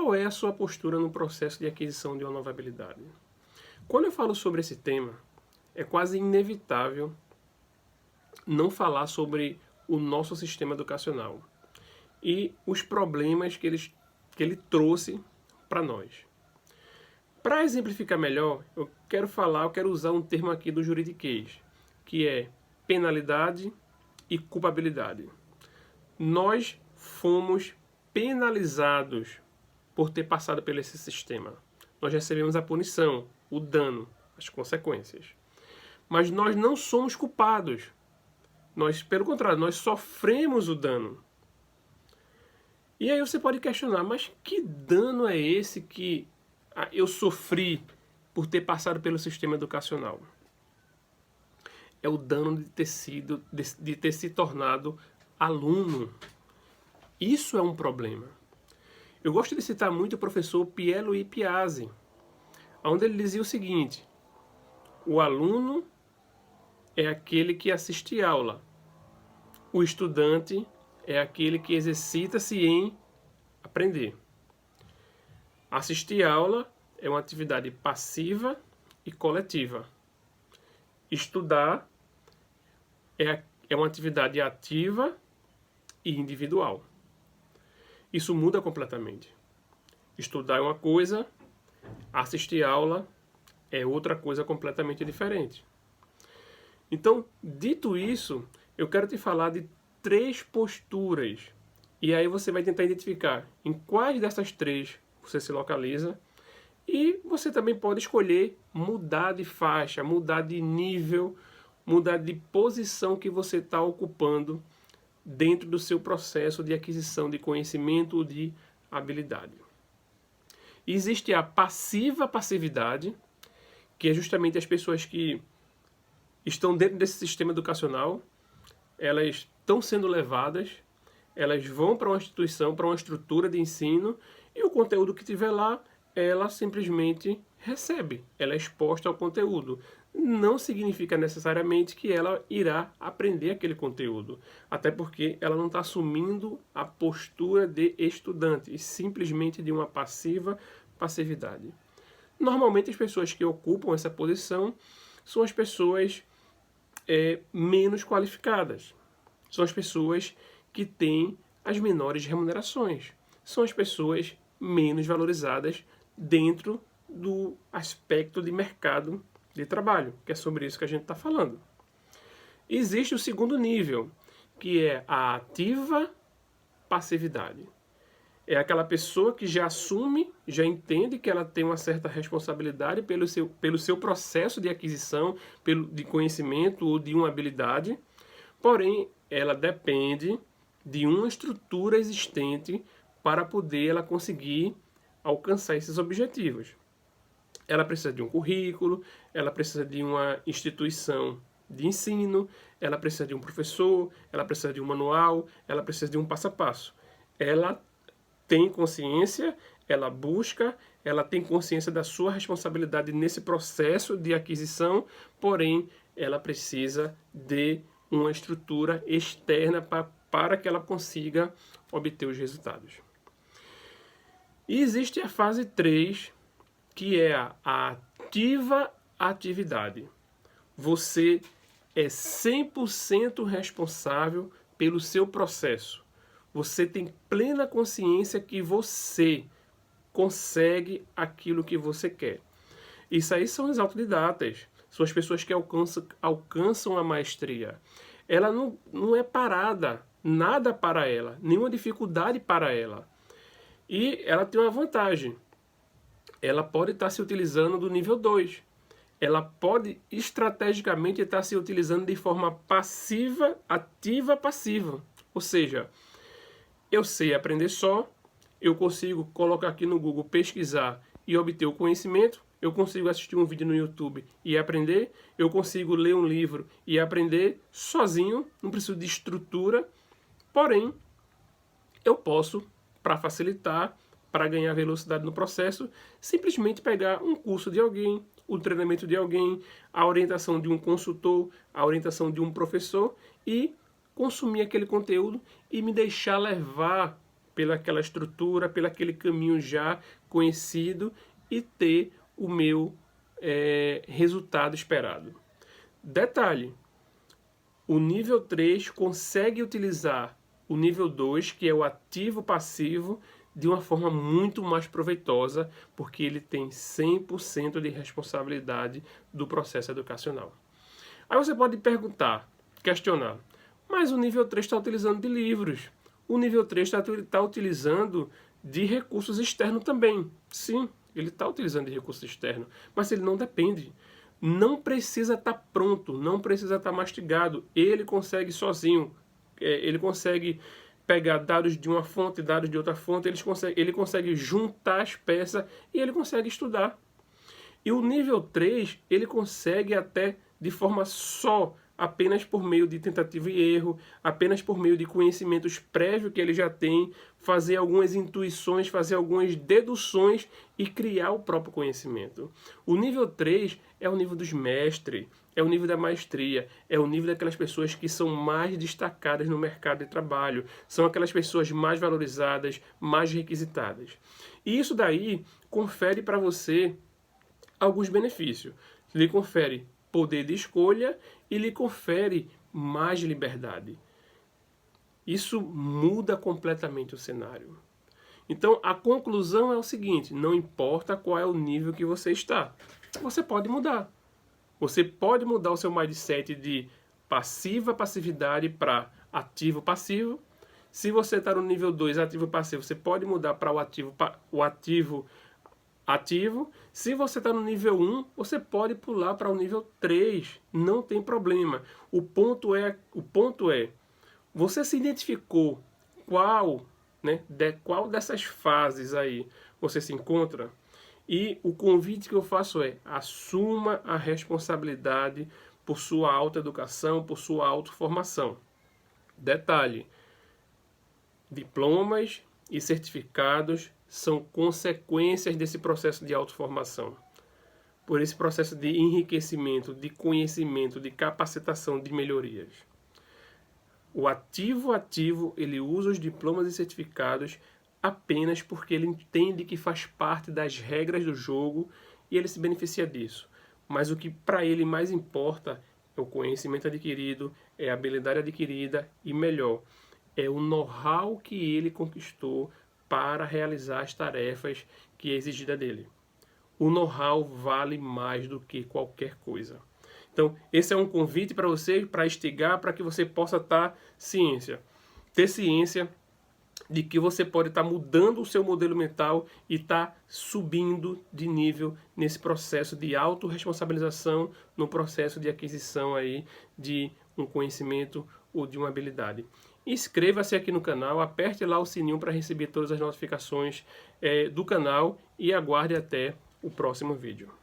qual é a sua postura no processo de aquisição de uma nova habilidade? Quando eu falo sobre esse tema, é quase inevitável não falar sobre o nosso sistema educacional e os problemas que ele trouxe para nós. Para exemplificar melhor, eu quero usar um termo aqui do juridiquês, que é penalidade e culpabilidade. Nós fomos penalizados por ter passado por esse sistema. Nós recebemos a punição, o dano, as consequências. Mas nós não somos culpados. Pelo contrário, nós sofremos o dano. E aí você pode questionar, mas que dano é esse que eu sofri por ter passado pelo sistema educacional? É o dano de ter se tornado aluno. Isso é um problema. Eu gosto de citar muito o professor Pierluigi Piazzi, onde ele dizia o seguinte: o aluno é aquele que assiste aula, o estudante é aquele que exercita-se em aprender. Assistir aula é uma atividade passiva e coletiva. Estudar é uma atividade ativa e individual. Isso muda completamente. Estudar é uma coisa, assistir aula é outra coisa completamente diferente. Então, dito isso, eu quero te falar de 3 posturas. E aí você vai tentar identificar em quais dessas 3 você se localiza. E você também pode escolher mudar de faixa, mudar de nível, mudar de posição que você está ocupando dentro do seu processo de aquisição de conhecimento ou de habilidade. Existe a passividade, que é justamente as pessoas que estão dentro desse sistema educacional, elas estão sendo levadas, elas vão para uma instituição, para uma estrutura de ensino, e o conteúdo que tiver lá, ela simplesmente recebe, ela é exposta ao conteúdo. Não significa necessariamente que ela irá aprender aquele conteúdo, até porque ela não está assumindo a postura de estudante, e simplesmente de uma passividade. Normalmente as pessoas que ocupam essa posição são as pessoas menos qualificadas, são as pessoas que têm as menores remunerações, são as pessoas menos valorizadas dentro do aspecto de mercado de trabalho, que é sobre isso que a gente está falando. Existe o segundo nível, que é a ativa passividade. É aquela pessoa que já assume, já entende que ela tem uma certa responsabilidade pelo seu processo de aquisição, de conhecimento ou de uma habilidade, porém ela depende de uma estrutura existente para poder ela conseguir alcançar esses objetivos. Ela precisa de um currículo, ela precisa de uma instituição de ensino, ela precisa de um professor, ela precisa de um manual, ela precisa de um passo a passo. Ela tem consciência, ela busca, ela tem consciência da sua responsabilidade nesse processo de aquisição, porém ela precisa de uma estrutura externa para que ela consiga obter os resultados. E existe a fase 3, que é a ativa atividade. Você é 100% responsável pelo seu processo. Você tem plena consciência que você consegue aquilo que você quer. Isso aí são os autodidatas, são as pessoas que alcançam a maestria. Ela não é parada, nada para ela, nenhuma dificuldade para ela. E ela tem uma vantagem. Ela pode estar se utilizando do nível 2. Ela pode estrategicamente estar se utilizando de forma passiva, ativa, passiva. Ou seja, eu sei aprender só, eu consigo colocar aqui no Google, pesquisar e obter o conhecimento, eu consigo assistir um vídeo no YouTube e aprender, eu consigo ler um livro e aprender sozinho, não preciso de estrutura, porém, eu posso, para facilitar, para ganhar velocidade no processo, simplesmente pegar um curso de alguém, o treinamento de alguém, a orientação de um consultor, a orientação de um professor e consumir aquele conteúdo e me deixar levar pelaquela estrutura, pelaquele caminho já conhecido e ter o meu resultado esperado. Detalhe, o nível 3 consegue utilizar o nível 2, que é o ativo passivo, de uma forma muito mais proveitosa, porque ele tem 100% de responsabilidade do processo educacional. Aí você pode perguntar, questionar, mas o nível 3 está utilizando de livros, o nível 3 está utilizando de recursos externos também. Sim, ele está utilizando de recursos externos, mas ele não depende. Não precisa estar pronto, não precisa estar mastigado. Ele consegue sozinho, ele consegue pegar dados de uma fonte, dados de outra fonte, ele consegue juntar as peças e ele consegue estudar. E o nível 3, ele consegue até de forma só, apenas por meio de tentativa e erro, apenas por meio de conhecimentos prévios que ele já tem, fazer algumas intuições, fazer algumas deduções e criar o próprio conhecimento. O nível 3 é o nível dos mestres, é o nível da maestria, é o nível daquelas pessoas que são mais destacadas no mercado de trabalho, são aquelas pessoas mais valorizadas, mais requisitadas. E isso daí confere para você alguns benefícios. Lhe confere poder de escolha e lhe confere mais liberdade. Isso muda completamente o cenário. Então, a conclusão é o seguinte, não importa qual é o nível que você está, você pode mudar. Você pode mudar o seu mindset de passividade para ativo-passivo. Se você está no nível 2, ativo-passivo, você pode mudar para o ativo. Se você está no nível 1, você pode pular para o nível 3, não tem problema. O ponto é, você se identificou qual dessas fases aí você se encontra? E o convite que eu faço é, assuma a responsabilidade por sua autoeducação, por sua autoformação. Detalhe, diplomas e certificados são consequências desse processo de autoformação. Por esse processo de enriquecimento, de conhecimento, de capacitação, de melhorias. O ativo, ele usa os diplomas e certificados apenas porque ele entende que faz parte das regras do jogo e ele se beneficia disso. Mas o que para ele mais importa é o conhecimento adquirido, é a habilidade adquirida e, melhor, é o know-how que ele conquistou para realizar as tarefas que é exigida dele. O know-how vale mais do que qualquer coisa. Então, esse é um convite para você, para instigar, para que você possa ter ciência de que você pode estar mudando o seu modelo mental e estar subindo de nível nesse processo de autorresponsabilização, no processo de aquisição aí de um conhecimento ou de uma habilidade. Inscreva-se aqui no canal, aperte lá o sininho para receber todas as notificações do canal e aguarde até o próximo vídeo.